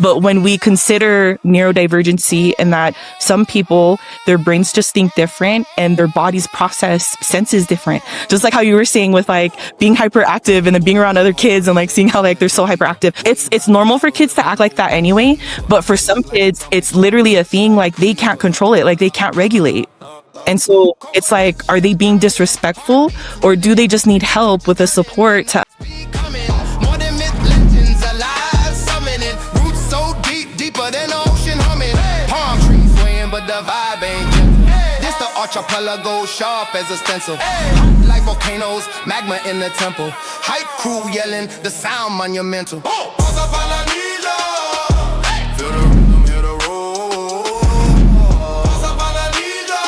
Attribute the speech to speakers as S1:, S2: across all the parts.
S1: But when we consider neurodivergency and that some people, their brains just think different and their bodies process senses different. Just like how you were saying with like being hyperactive and then being around other kids and like seeing how like they're so hyperactive. It's normal for kids to act like that anyway. But for some kids, it's literally a thing, like they can't control it, like they can't regulate. And so it's like, are they being disrespectful, or do they just need help with the support to
S2: archipelago sharp as a stencil, like volcanoes, magma in the temple, hype crew yelling, the sound monumental. Pulse of Polynesia, feel the rhythm, hear the roll. Pulse of Polynesia.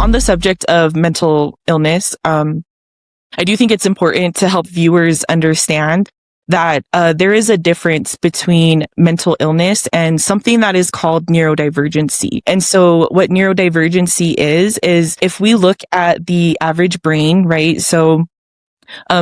S1: On the subject of mental illness, I do think it's important to help viewers understand that there is a difference between mental illness and something that is called neurodivergency. And so what neurodivergency is if we look at the average brain, right? So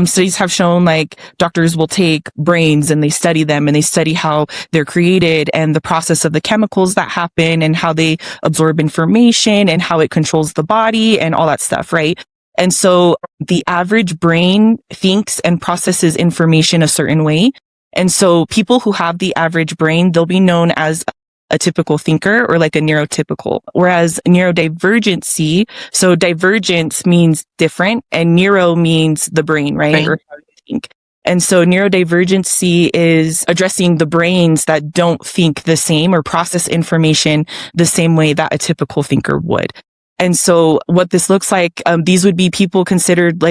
S1: studies have shown like doctors will take brains and they study them and they study how they're created and the process of the chemicals that happen and how they absorb information and how it controls the body and all that stuff, right? And so the average brain thinks and processes information a certain way. And so people who have the average brain, they'll be known as a typical thinker or like a neurotypical. Whereas neurodivergency, so divergence means different and neuro means the brain, right? Or how you think. And so neurodivergency is addressing the brains that don't think the same or process information the same way that a typical thinker would. And so what this looks like, these would be people considered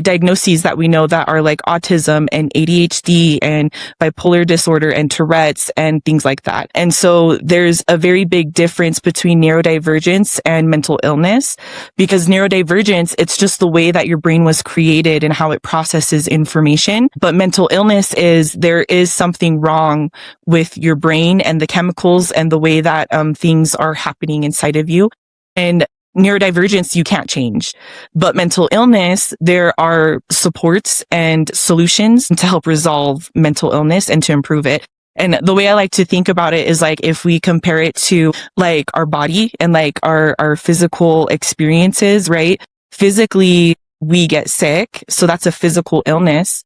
S1: diagnoses that we know that are like autism and ADHD and bipolar disorder and Tourette's and things like that. And so there's a very big difference between neurodivergence and mental illness, because neurodivergence, it's just the way that your brain was created and how it processes information. But mental illness is there is something wrong with your brain and the chemicals and the way that things are happening inside of you. And neurodivergence, you can't change. But mental illness, there are supports and solutions to help resolve mental illness and to improve it. And the way I like to think about it is like if we compare it to like our body and like our physical experiences, right? Physically, we get sick. So that's a physical illness.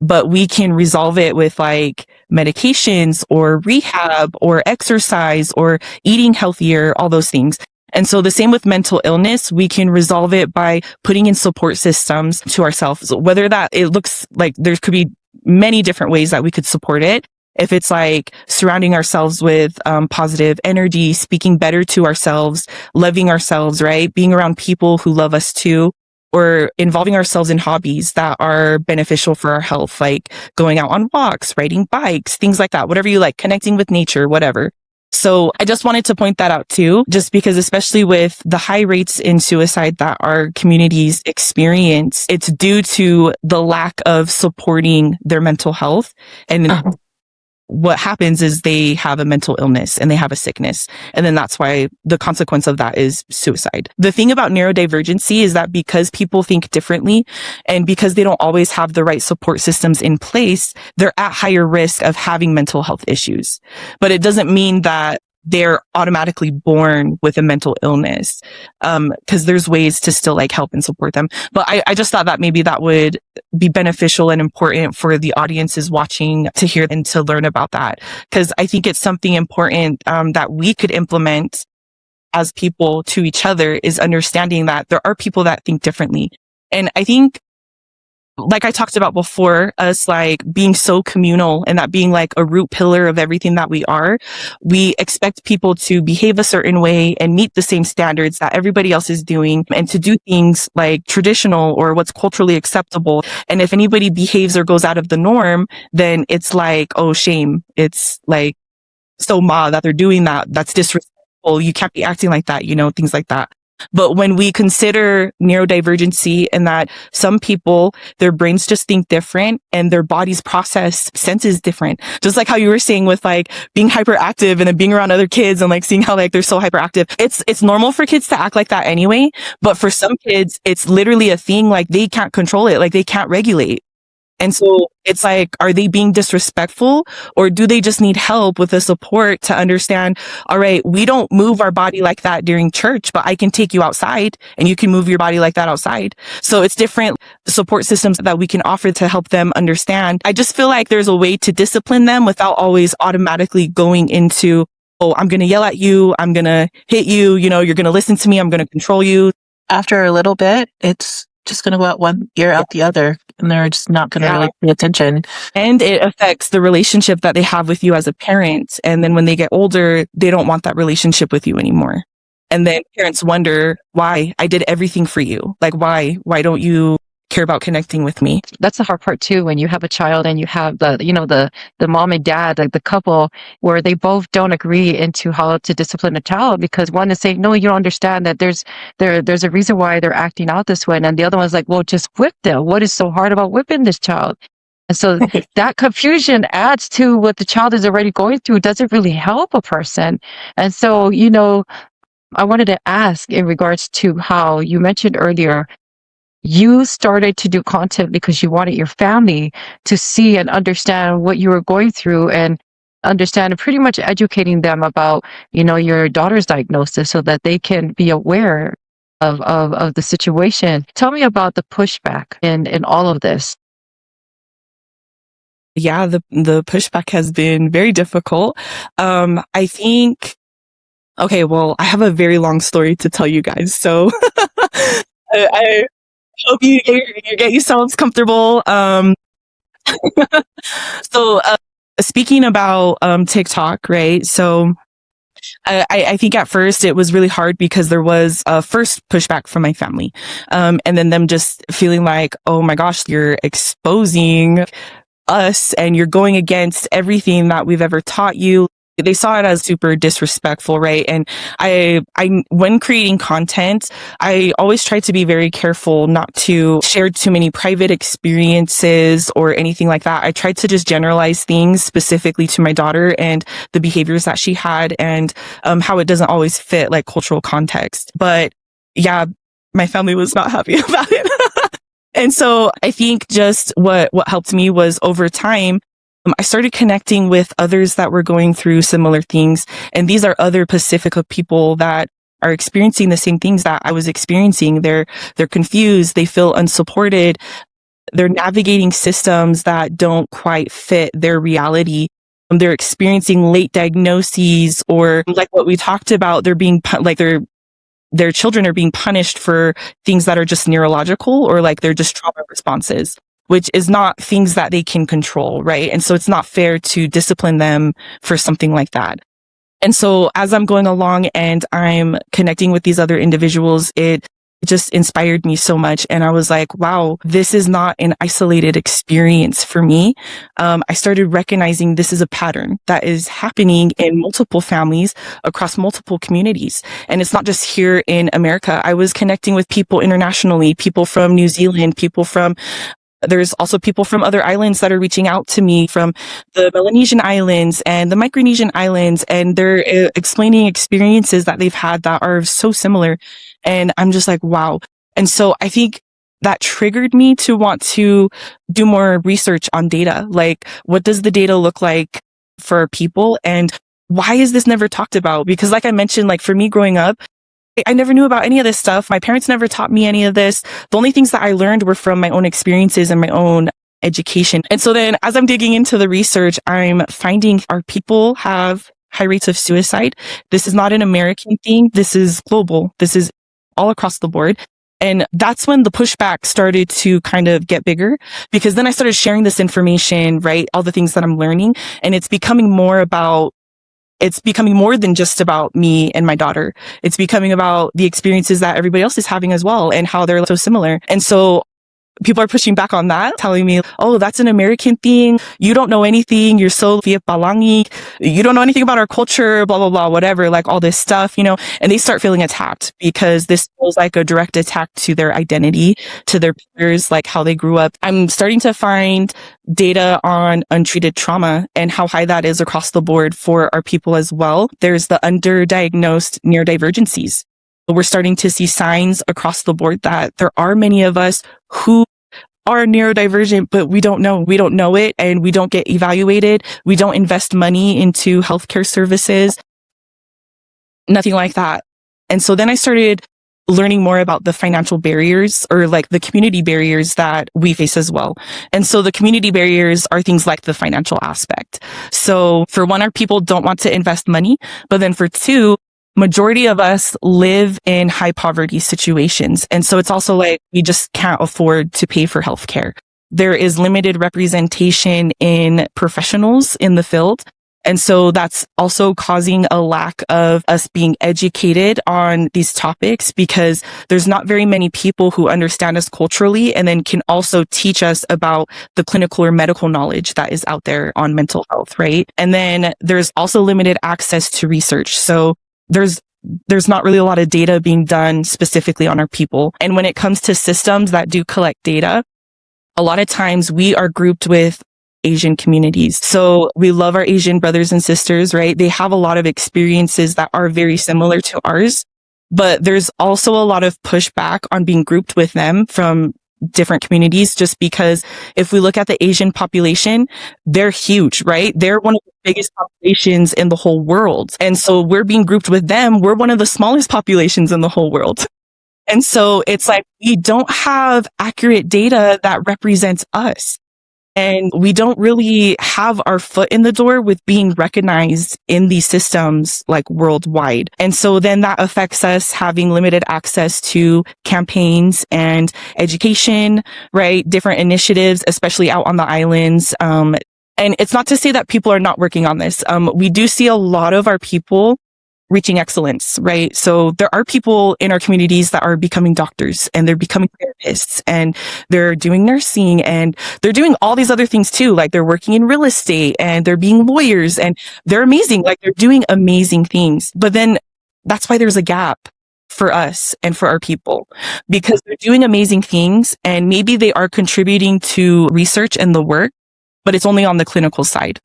S1: But we can resolve it with like medications or rehab or exercise or eating healthier, all those things. And so the same with mental illness, we can resolve it by putting in support systems to ourselves, whether that it looks like there could be many different ways that we could support it. If it's like surrounding ourselves with positive energy, speaking better to ourselves, loving ourselves, right? Being around people who love us too, or involving ourselves in hobbies that are beneficial for our health, like going out on walks, riding bikes, things like that, whatever you like, connecting with nature, whatever. So I just wanted to point that out too, just because especially with the high rates in suicide that our communities experience, it's due to the lack of supporting their mental health. And what happens is they have a mental illness and they have a sickness. And then that's why the consequence of that is suicide. The thing about neurodivergency is that because people think differently and because they don't always have the right support systems in place, they're at higher risk of having mental health issues. But it doesn't mean that they're automatically born with a mental illness, because there's ways to still like help and support them. But I just thought that maybe that would be beneficial and important for the audiences watching to hear and to learn about that, because I think it's something important that we could implement as people to each other, is understanding that there are people that think differently. And I think, like I talked about before, us like being so communal and that being like a root pillar of everything that we are, we expect people to behave a certain way and meet the same standards that everybody else is doing and to do things like traditional or what's culturally acceptable. And if anybody behaves or goes out of the norm, then it's like, oh, shame. It's like so that they're doing that. That's disrespectful. You can't be acting like that, things like that. But when we consider neurodivergency and that some people, their brains just think different and their bodies process senses different, just like how you were saying with like being hyperactive and then being around other kids and like seeing how like they're so hyperactive. It's normal for kids to act like that anyway. But for some kids, it's literally a thing, like they can't control it, like they can't regulate. And so it's like, are they being disrespectful, or do they just need help with the support to understand, all right, we don't move our body like that during church, but I can take you outside and you can move your body like that outside. So it's different support systems that we can offer to help them understand. I just feel like there's a way to discipline them without always automatically going into, oh, I'm going to yell at you. I'm going to hit you. You know, you're going to listen to me. I'm going to control you.
S3: After a little bit, it's just going to go out one ear, out the other, and they're just not going to really pay attention.
S1: And it affects the relationship that they have with you as a parent. And then when they get older, they don't want that relationship with you anymore. And then parents wonder why I did everything for you. Like, why don't you care about connecting with me?
S4: That's the hard part too, when you have a child and you have the mom and dad, like the couple, where they both don't agree into how to discipline a child, because one is saying, no, you don't understand that there's a reason why they're acting out this way. And the other one's like, well, just whip them. What is so hard about whipping this child? And so that confusion adds to what the child is already going through. It doesn't really help a person. And so, I wanted to ask in regards to how you mentioned earlier, you started to do content because you wanted your family to see and understand what you were going through, and understand and pretty much educating them about, your daughter's diagnosis, so that they can be aware of the situation. Tell me about the pushback in all of this.
S1: Yeah, the pushback has been very difficult. I think, okay, well, I have a very long story to tell you guys. So I hope you get yourselves comfortable. So speaking about TikTok, right? So I think at first it was really hard because there was a first pushback from my family. And then them just feeling like, oh my gosh, you're exposing us and you're going against everything that we've ever taught you. They saw it as super disrespectful, right? And I, when creating content, I always try to be very careful not to share too many private experiences or anything like that. I tried to just generalize things specifically to my daughter and the behaviors that she had, and how it doesn't always fit like cultural context. But yeah, my family was not happy about it. And so I think just what helped me was, over time, I started connecting with others that were going through similar things. And these are other Pacifica people that are experiencing the same things that I was experiencing. They're confused. They feel unsupported. They're navigating systems that don't quite fit their reality. They're experiencing late diagnoses, or like what we talked about, they're being their children are being punished for things that are just neurological, or like they're just trauma responses, which is not things that they can control, right? And so it's not fair to discipline them for something like that. And so as I'm going along and I'm connecting with these other individuals, it just inspired me so much. And I was like, wow, this is not an isolated experience for me. I started recognizing this is a pattern that is happening in multiple families across multiple communities. And it's not just here in America. I was connecting with people internationally, people from New Zealand, there's also people from other islands that are reaching out to me, from the Polynesian islands and the Micronesian islands, and they're explaining experiences that they've had that are so similar. And I'm just like, wow. And so I think that triggered me to want to do more research on data. Like, what does the data look like for people? And why is this never talked about? Because like I mentioned, like for me growing up, I never knew about any of this stuff. My parents never taught me any of this. The only things that I learned were from my own experiences and my own education. And so then as I'm digging into the research, I'm finding our people have high rates of suicide. This is not an American thing. This is global. This is all across the board. And that's when the pushback started to kind of get bigger, because then I started sharing this information, right? All the things that I'm learning. And it's becoming more than just about me and my daughter. It's becoming about the experiences that everybody else is having as well, and how they're so similar. And so people are pushing back on that, telling me, oh, that's an American thing. You don't know anything. You're so palangi. You don't know anything about our culture, blah, blah, blah, whatever, like all this stuff, and they start feeling attacked, because this feels like a direct attack to their identity, to their peers, like how they grew up. I'm starting to find data on untreated trauma and how high that is across the board for our people as well. There's the underdiagnosed neurodivergencies. We're starting to see signs across the board that there are many of us who are neurodivergent, but we don't know. We don't know it, and we don't get evaluated. We don't invest money into healthcare services, nothing like that. And so then I started learning more about the financial barriers, or like the community barriers that we face as well. And so the community barriers are things like the financial aspect. So for one, our people don't want to invest money, but then for two, majority of us live in high poverty situations. And so it's also like we just can't afford to pay for healthcare. There is limited representation in professionals in the field. And so that's also causing a lack of us being educated on these topics, because there's not very many people who understand us culturally and then can also teach us about the clinical or medical knowledge that is out there on mental health, right? And then there's also limited access to research. So there's not really a lot of data being done specifically on our people. And when it comes to systems that do collect data, a lot of times we are grouped with Asian communities. So we love our Asian brothers and sisters, right? They have a lot of experiences that are very similar to ours, but there's also a lot of pushback on being grouped with them from different communities, just because if we look at the Asian population, they're huge, right? They're one of the biggest populations in the whole world. And so we're being grouped with them. We're one of the smallest populations in the whole world. And so it's like, we don't have accurate data that represents us. And we don't really have our foot in the door with being recognized in these systems like worldwide. And so then that affects us having limited access to campaigns and education, right? Different initiatives, especially out on the islands. And it's not to say that people are not working on this. We do see a lot of our people reaching excellence, right? So there are people in our communities that are becoming doctors, and they're becoming therapists, and they're doing nursing, and they're doing all these other things too. Like they're working in real estate, and they're being lawyers, and they're amazing. Like they're doing amazing things. But then that's why there's a gap for us and for our people, because they're doing amazing things, and maybe they are contributing to research and the work, but it's only on the clinical side.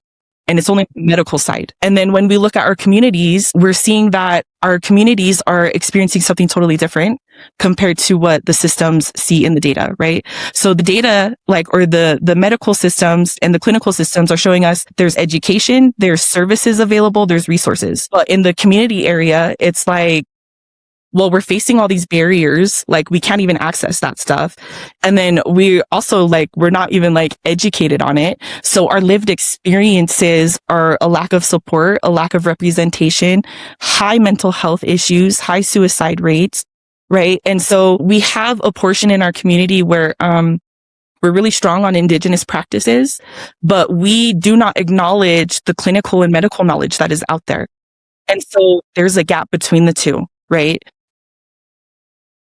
S1: And it's only the medical side. And then when we look at our communities, we're seeing that our communities are experiencing something totally different compared to what the systems see in the data, right? So the data, or the medical systems and the clinical systems are showing us there's education, there's services available, there's resources. But in the community area, it's like, well, we're facing all these barriers, like we can't even access that stuff. And then we also we're not even educated on it. So our lived experiences are a lack of support, a lack of representation, high mental health issues, high suicide rates, right? And so we have a portion in our community where, we're really strong on Indigenous practices, but we do not acknowledge the clinical and medical knowledge that is out there. And so there's a gap between the two, right?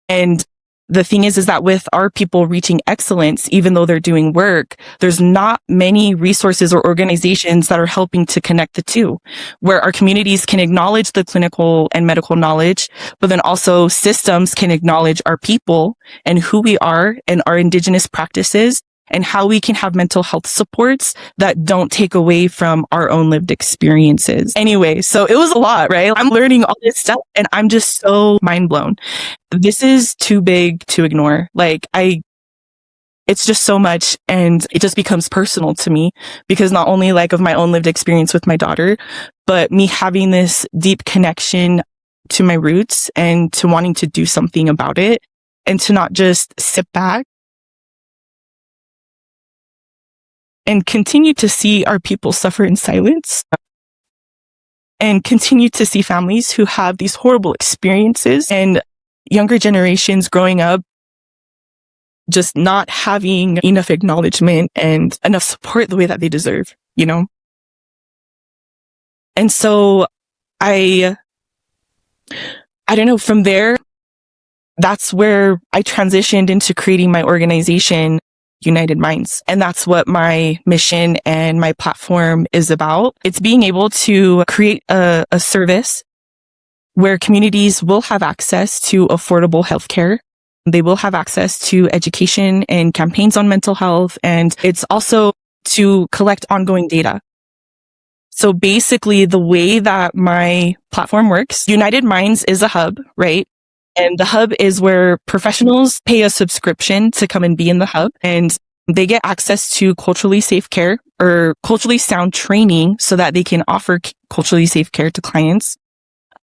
S1: And the thing is that with our people reaching excellence, even though they're doing work, there's not many resources or organizations that are helping to connect the two, where our communities can acknowledge the clinical and medical knowledge, but then also systems can acknowledge our people and who we are and our Indigenous practices, and how we can have mental health supports that don't take away from our own lived experiences. Anyway, so it was a lot, right? I'm learning all this stuff and I'm just so mind blown. This is too big to ignore. It's just so much, and it just becomes personal to me, because not only of my own lived experience with my daughter, but me having this deep connection to my roots and to wanting to do something about it, and to not just sit back and continue to see our people suffer in silence, and continue to see families who have these horrible experiences, and younger generations growing up just not having enough acknowledgement and enough support the way that they deserve, you know? And so I don't know, from there, that's where I transitioned into creating my organization, United Minds. And that's what my mission and my platform is about. It's being able to create a service where communities will have access to affordable healthcare. They will have access to education and campaigns on mental health. And it's also to collect ongoing data. So basically, the way that my platform works, United Minds is a hub, right? And the hub is where professionals pay a subscription to come and be in the hub, and they get access to culturally safe care or culturally sound training so that they can offer culturally safe care to clients.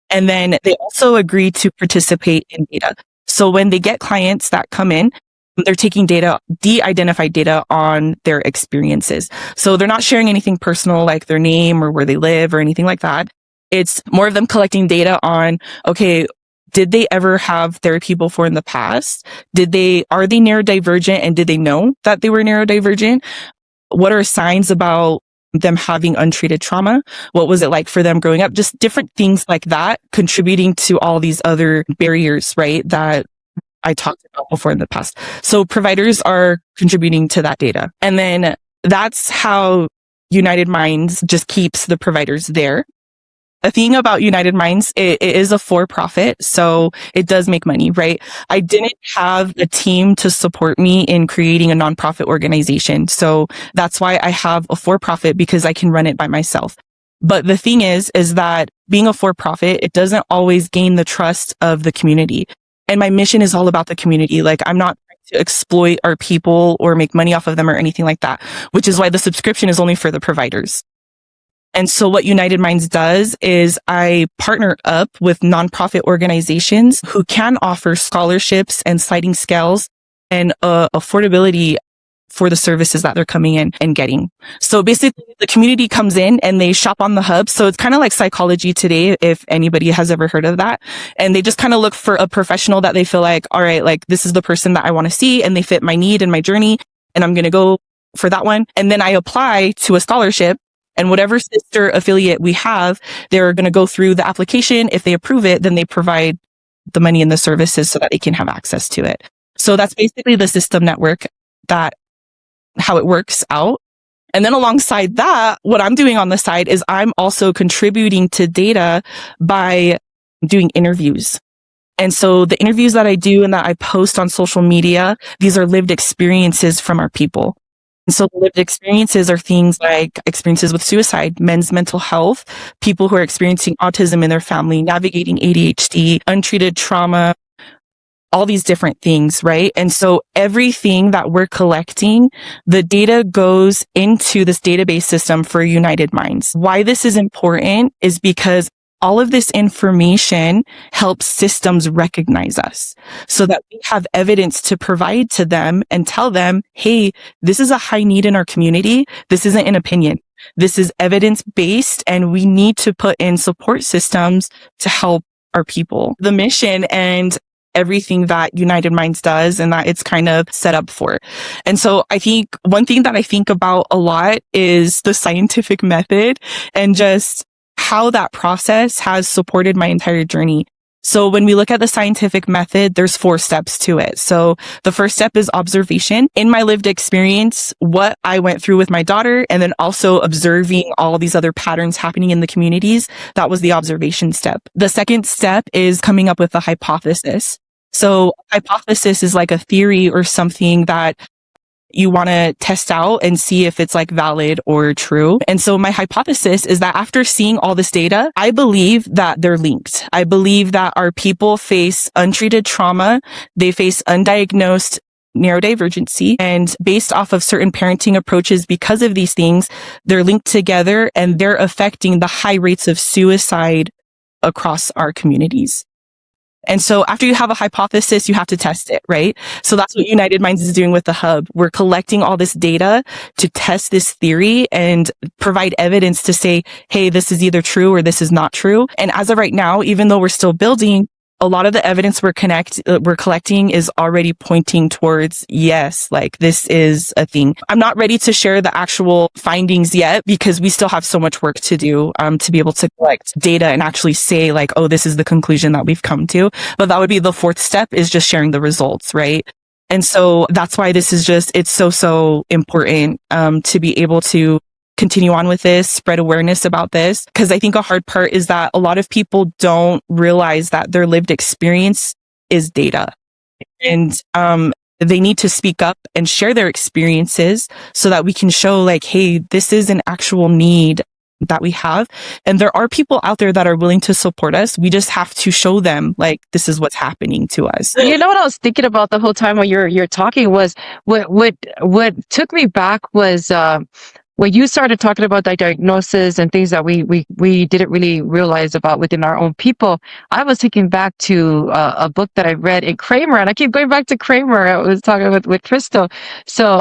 S1: And then they also agree to participate in data. So when they get clients that come in, they're taking data, de-identified data on their experiences. So they're not sharing anything personal like their name or where they live or anything like that. It's more of them collecting data on, okay, did they ever have therapy before in the past? Are they neurodivergent, and did they know that they were neurodivergent? What are signs about them having untreated trauma? What was it like for them growing up? Just different things like that, contributing to all these other barriers, right? That I talked about before in the past. So providers are contributing to that data. And then that's how United Minds just keeps the providers there. The thing about United Minds, it is a for-profit, so it does make money, right? I didn't have a team to support me in creating a nonprofit organization. So that's why I have a for-profit, because I can run it by myself. But the thing is that being a for-profit, it doesn't always gain the trust of the community. And my mission is all about the community. Like, I'm not trying to exploit our people or make money off of them or anything like that, which is why the subscription is only for the providers. And so what United Minds does is I partner up with nonprofit organizations who can offer scholarships and sliding scales and affordability for the services that they're coming in and getting. So basically the community comes in and they shop on the hub. So it's kind of like Psychology Today, if anybody has ever heard of that. And they just kind of look for a professional that they feel like, all right, like this is the person that I want to see and they fit my need and my journey, and I'm going to go for that one. And then I apply to a scholarship. And whatever sister affiliate we have, they're going to go through the application. If they approve it, then they provide the money and the services so that they can have access to it. So that's basically the system network, that how it works out. And then alongside that, what I'm doing on the side is I'm also contributing to data by doing interviews. And so the interviews that I do and that I post on social media, these are lived experiences from our people. And so lived experiences are things like experiences with suicide, men's mental health, people who are experiencing autism in their family, navigating ADHD, untreated trauma, all these different things, right? And so everything that we're collecting, the data goes into this database system for United Minds. Why this is important is because all of this information helps systems recognize us so that we have evidence to provide to them and tell them, hey, this is a high need in our community. This isn't an opinion. This is evidence-based, and we need to put in support systems to help our people. The mission and everything that United Minds does and that it's kind of set up for. And so I think one thing that I think about a lot is the scientific method and just how that process has supported my entire journey. So when we look at the scientific method, there's 4 steps to it. So the first step is observation. In my lived experience, what I went through with my daughter, and then also observing all these other patterns happening in the communities, that was the observation step. The second step is coming up with a hypothesis. So hypothesis is like a theory or something that you want to test out and see if it's like valid or true. And so my hypothesis is that after seeing all this data, I believe that they're linked. I believe that our people face untreated trauma. They face undiagnosed neurodivergency, and based off of certain parenting approaches, because of these things, they're linked together and they're affecting the high rates of suicide across our communities. And so after you have a hypothesis, you have to test it, right? So that's what United Minds is doing with the hub. We're collecting all this data to test this theory and provide evidence to say, hey, this is either true or this is not true. And as of right now, even though we're still building, a lot of the evidence we're collecting is already pointing towards, yes, like this is a thing. I'm not ready to share the actual findings yet because we still have so much work to do to be able to collect data and actually say like, oh, this is the conclusion that we've come to. But that would be the 4th step, is just sharing the results, right? And so that's why this is just, it's so important to be able to continue on with this, spread awareness about this. Because I think a hard part is that a lot of people don't realize that their lived experience is data. And they need to speak up and share their experiences so that we can show like, hey, this is an actual need that we have. And there are people out there that are willing to support us. We just have to show them like, this is what's happening to us.
S4: You know what I was thinking about the whole time when you're talking was what took me back was when you started talking about the diagnosis and things that we didn't really realize about within our own people. I was thinking back to a book that I read in Kramer, and I keep going back to Kramer. I was talking with Crystal. So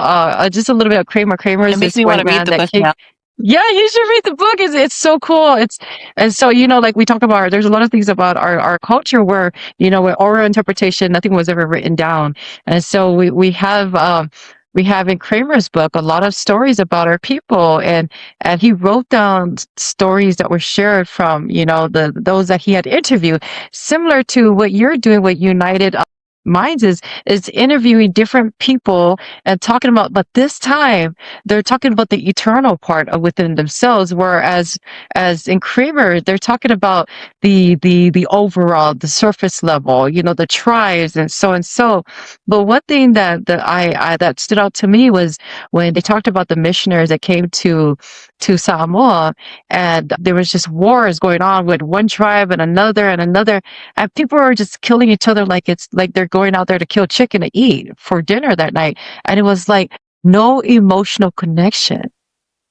S4: just a little bit of Kramer. Kramer is
S3: It makes
S4: this
S3: me want
S4: white
S3: to read
S4: man
S3: the
S4: that
S3: book
S4: came.
S3: now.
S4: Yeah, you should read the book. It's so cool. And so, like we talk about, there's a lot of things about our culture where, with oral interpretation, nothing was ever written down. And so we have in Kramer's book a lot of stories about our people, and he wrote down stories that were shared from, those that he had interviewed, similar to what you're doing with United Minds is interviewing different people and talking about, but this time they're talking about the eternal part of within themselves, whereas as in Kramer, they're talking about the overall, the surface level, the tribes and so and so. But one thing that stood out to me was when they talked about the missionaries that came to Samoa, and there was just wars going on with one tribe and another, and people are just killing each other like it's like they're going out there to kill chicken to eat for dinner that night. And it was like no emotional connection.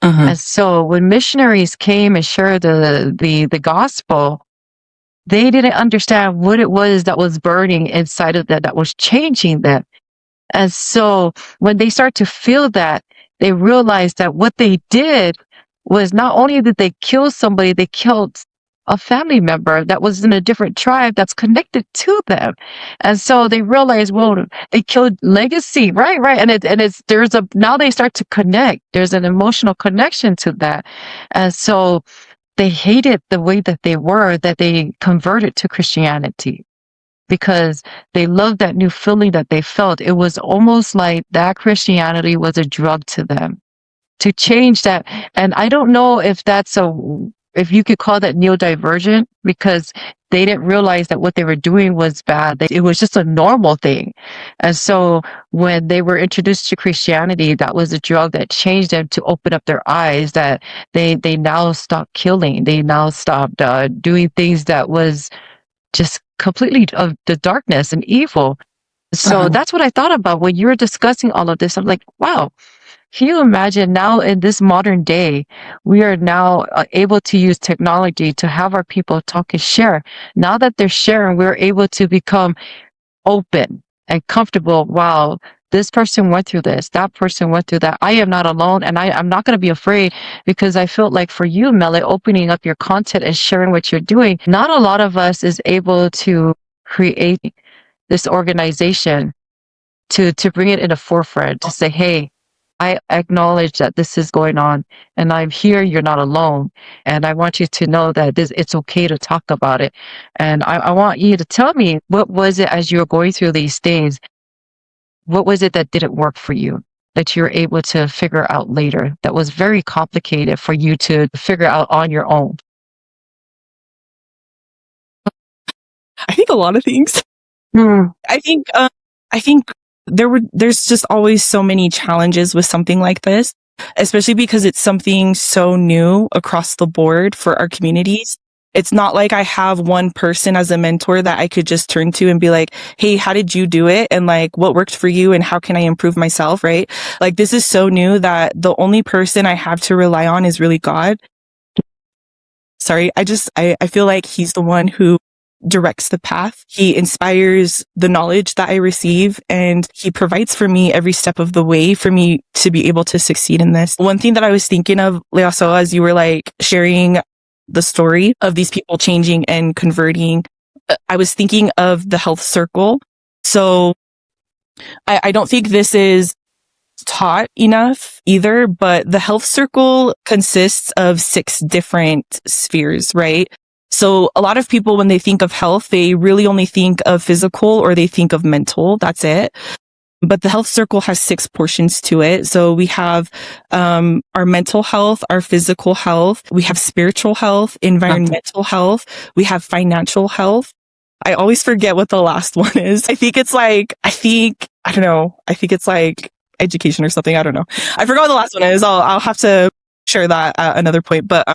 S4: And so when missionaries came and shared the gospel, they didn't understand what it was that was burning inside of them, that was changing them. And so when they start to feel that, they realized that what they did was not only did they kill somebody, they killed a family member that was in a different tribe that's connected to them. And so they realized, well, they killed legacy, right? And now they start to connect. There's an emotional connection to that. And so they hated the way that they were, that they converted to Christianity, because they loved that new feeling that they felt. It was almost like that Christianity was a drug to them to change that. And I don't know if if you could call that neurodivergent, because they didn't realize that what they were doing was bad. It was just a normal thing. And so when they were introduced to Christianity, that was a drug that changed them to open up their eyes, that they now stopped killing. They now stopped doing things that was just completely of the darkness and evil. So that's what I thought about when you were discussing all of this. I'm like, wow, can you imagine now in this modern day, we are now able to use technology to have our people talk and share. Now that they're sharing, we're able to become open and comfortable. Wow, this person went through this, that person went through that. I am not alone, and I'm not going to be afraid, because I felt like for you, Mele, opening up your content and sharing what you're doing, not a lot of us is able to create this organization to bring it in the forefront, to say, hey, I acknowledge that this is going on, and I'm here. You're not alone. And I want you to know that it's okay to talk about it. And I want you to tell me, what was it as you were going through these things? What was it that didn't work for you, that you were able to figure out later, that was very complicated for you to figure out on your own?
S1: I think a lot of things. I think there's just always so many challenges with something like this, especially because it's something so new across the board for our communities. It's not like I have one person as a mentor that I could just turn to and be like, hey, how did you do it? And like, what worked for you? And how can I improve myself? Right? Like, this is so new that the only person I have to rely on is really God. Sorry. I feel like he's the one who directs the path. He inspires the knowledge that I receive, and he provides for me every step of the way for me to be able to succeed in this. One thing that I was thinking of, Leaso, as you were like sharing the story of these people changing and converting, I was thinking of the health circle. So I don't think this is taught enough either, but the health circle consists of 6 different spheres, right? So a lot of people, when they think of health, they really only think of physical, or they think of mental. That's it. But the health circle has 6 portions to it. So we have our mental health, our physical health, we have spiritual health, environmental health, we have financial health. I always forget what the last one is. I think it's like education or something. I don't know. I forgot what the last one is. I'll have to share that at another point. But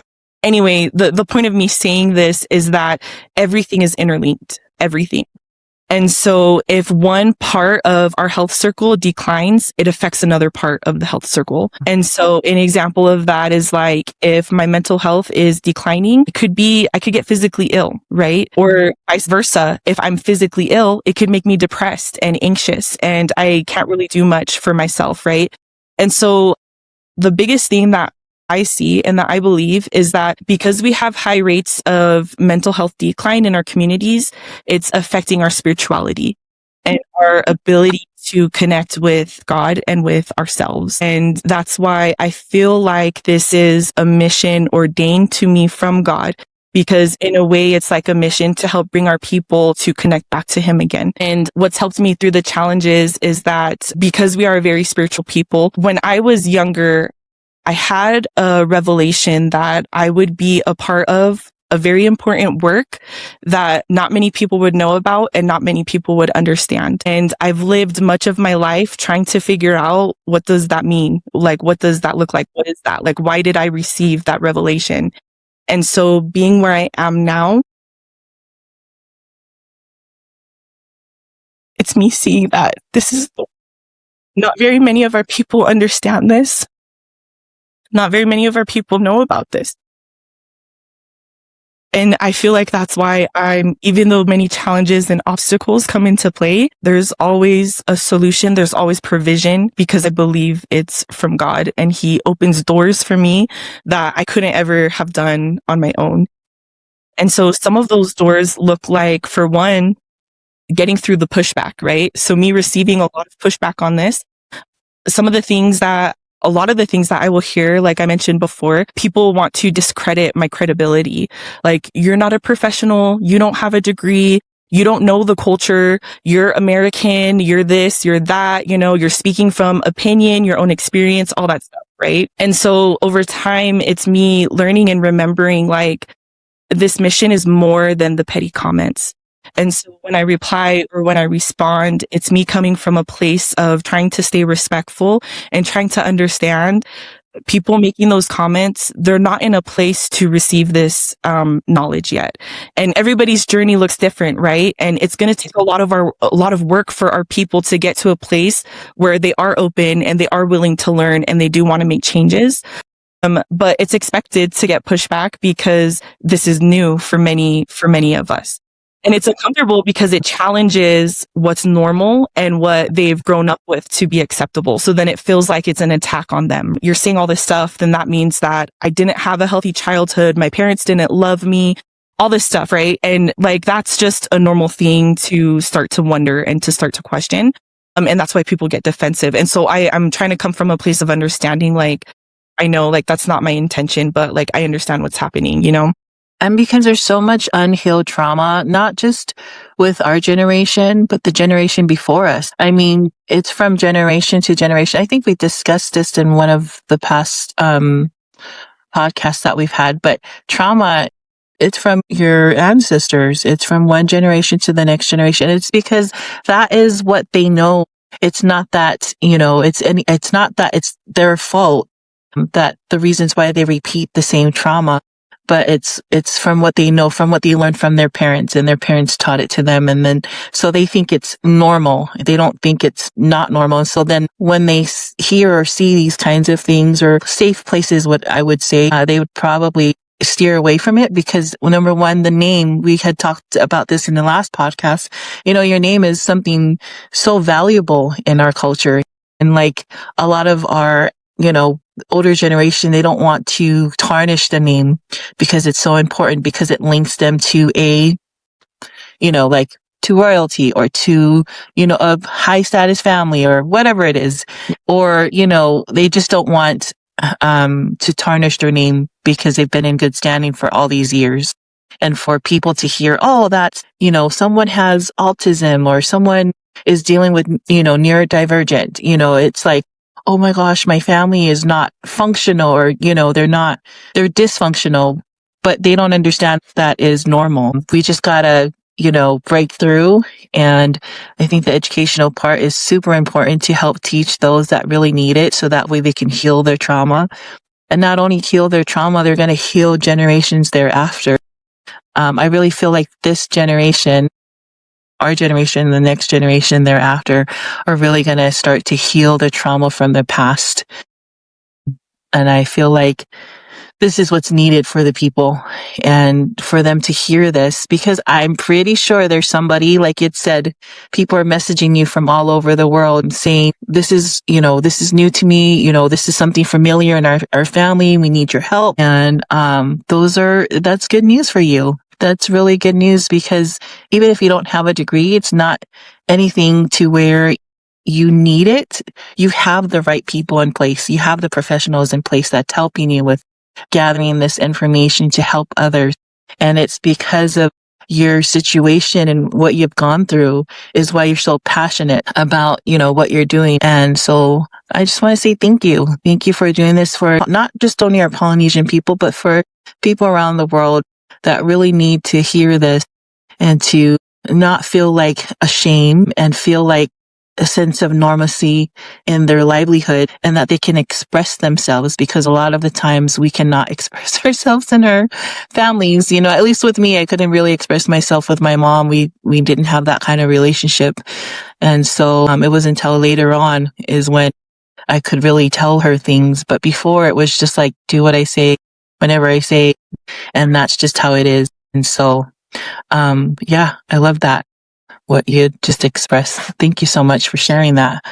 S1: Anyway, the point of me saying this is that everything is interlinked, everything. And so if one part of our health circle declines, it affects another part of the health circle. And so an example of that is like, if my mental health is declining, it could be, I could get physically ill, right? Or vice versa. If I'm physically ill, it could make me depressed and anxious, and I can't really do much for myself, right? And so the biggest thing that I see and that I believe is that because we have high rates of mental health decline in our communities, it's affecting our spirituality and our ability to connect with God and with ourselves. And that's why I feel like this is a mission ordained to me from God, because in a way it's like a mission to help bring our people to connect back to him again. And what's helped me through the challenges is that because we are a very spiritual people, when I was younger, I had a revelation that I would be a part of a very important work that not many people would know about and not many people would understand. And I've lived much of my life trying to figure out, what does that mean? Like, what does that look like? What is that? Like, why did I receive that revelation? And so being where I am now, it's me seeing that this is not very many of our people understand this. Not very many of our people know about this. And I feel like that's why even though many challenges and obstacles come into play, there's always a solution. There's always provision, because I believe it's from God and he opens doors for me that I couldn't ever have done on my own. And so some of those doors look like, for one, getting through the pushback, right? So me receiving a lot of pushback on this, a lot of the things that I will hear, like I mentioned before, people want to discredit my credibility. Like, you're not a professional, you don't have a degree, you don't know the culture, you're American, you're this, you're that, you're speaking from opinion, your own experience, all that stuff, right? And so over time, it's me learning and remembering, like, this mission is more than the petty comments. And so when I reply or when I respond, it's me coming from a place of trying to stay respectful and trying to understand people making those comments. They're not in a place to receive this knowledge yet. And everybody's journey looks different, right? And it's going to take a lot of work for our people to get to a place where they are open and they are willing to learn and they do want to make changes. But it's expected to get pushback because this is new for many of us. And it's uncomfortable because it challenges what's normal and what they've grown up with to be acceptable. So then it feels like it's an attack on them. You're saying all this stuff, then that means that I didn't have a healthy childhood. My parents didn't love me, all this stuff, right? And like, that's just a normal thing to start to wonder and to start to question. And that's why people get defensive. And so I'm trying to come from a place of understanding, like, I know, like, that's not my intention, but like, I understand what's happening,
S3: And because there's so much unhealed trauma, not just with our generation, but the generation before us. I mean, it's from generation to generation. I think we discussed this in one of the past podcasts that we've had, but trauma, it's from your ancestors. It's from one generation to the next generation. It's because that is what they know. It's not that, it's not that it's their fault that the reasons why they repeat the same trauma. But it's from what they know, from what they learned from their parents, and their parents taught it to them. And then, so they think it's normal. They don't think it's not normal. And so then when they hear or see these kinds of things, or safe places, what I would say, they would probably steer away from it, because number one, the name, we had talked about this in the last podcast, your name is something so valuable in our culture. And like a lot of our, older generation, they don't want to tarnish the name because it's so important, because it links them to to royalty, or to, a high status family, or whatever it is. Or, they just don't want to tarnish their name because they've been in good standing for all these years. And for people to hear, oh, that's, someone has autism, or someone is dealing with, neurodivergent, it's like, oh my gosh, my family is not functional, or, they're dysfunctional, but they don't understand that is normal. We just gotta, break through. And I think the educational part is super important to help teach those that really need it, so that way they can heal their trauma. and not only heal their trauma, they're going to heal generations thereafter. I really feel like this generation, our generation, the next generation thereafter, are really going to start to heal the trauma from the past. And I feel like this is what's needed for the people and for them to hear this, because I'm pretty sure there's somebody, like it said, people are messaging you from all over the world and saying, this is new to me. This is something familiar in our family. We need your help. And, that's good news for you. That's really good news, because even if you don't have a degree, it's not anything to where you need it. You have the right people in place. You have the professionals in place that's helping you with gathering this information to help others. And it's because of your situation and what you've gone through is why you're so passionate about, what you're doing. And so I just want to say thank you. Thank you for doing this for not just only our Polynesian people, but for people around the world that really need to hear this and to not feel like ashamed and feel like a sense of normalcy in their livelihood, and that they can express themselves, because a lot of the times we cannot express ourselves in our families. At least with me, I couldn't really express myself with my mom. We didn't have that kind of relationship. And so it was until later on is when I could really tell her things. But before, it was just like, do what I say whenever I say, and that's just how it is. And so, I love that, what you just expressed. Thank you so much for sharing that.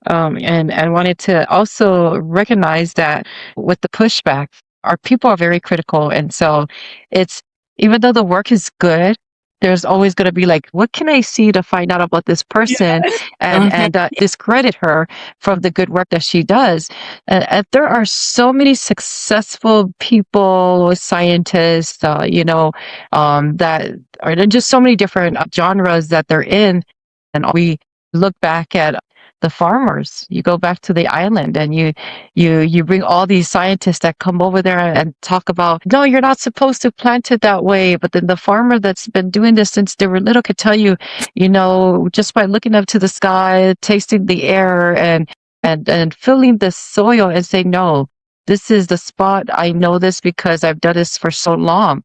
S4: And I wanted to also recognize that with the pushback, our people are very critical. And so it's, even though the work is good, there's always going to be like, what can I see to find out about this person and discredit her from the good work that she does. And there are so many successful people, scientists, that are just so many different genres that they're in. And we look back at the farmers. You go back to the island and you bring all these scientists that come over there and talk about, no, you're not supposed to plant it that way. But then the farmer that's been doing this since they were little could tell you, just by looking up to the sky, tasting the air and feeling the soil and say, no, this is the spot. I know this because I've done this for so long.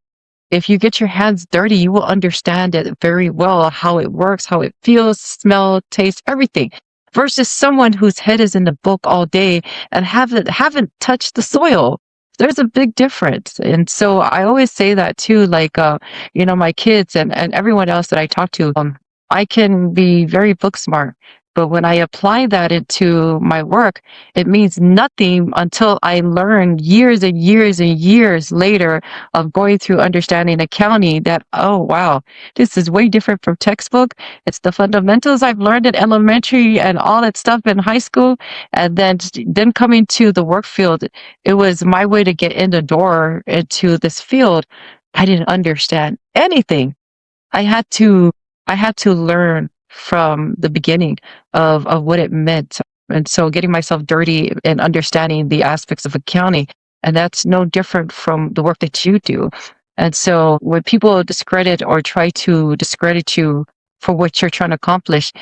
S4: If you get your hands dirty, you will understand it very well, how it works, how it feels, smell, taste, everything. Versus someone whose head is in the book all day and haven't touched the soil. There's a big difference. And so I always say that too, like, my kids and everyone else that I talk to, I can be very book smart, but when I apply that into my work, it means nothing until I learn years and years and years later of going through understanding accounting that, oh, wow, this is way different from textbook. It's the fundamentals I've learned in elementary and all that stuff in high school. And then coming to the work field, it was my way to get in the door into this field. I didn't understand anything. I had to learn from the beginning of what it meant. And so getting myself dirty and understanding the aspects of accounting, and that's no different from the work that you do. And so when people discredit or try to discredit you for what you're trying to accomplish,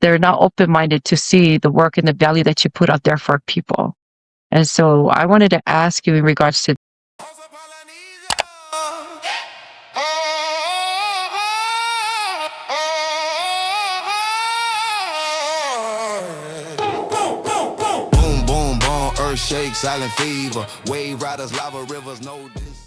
S4: they're not open-minded to see the work and the value that you put out there for people. And so I wanted to ask you in regards to
S2: Pulse of Polynesia. Boom, boom, boom, earth shake, silent fever, wave riders, lava rivers, no distance.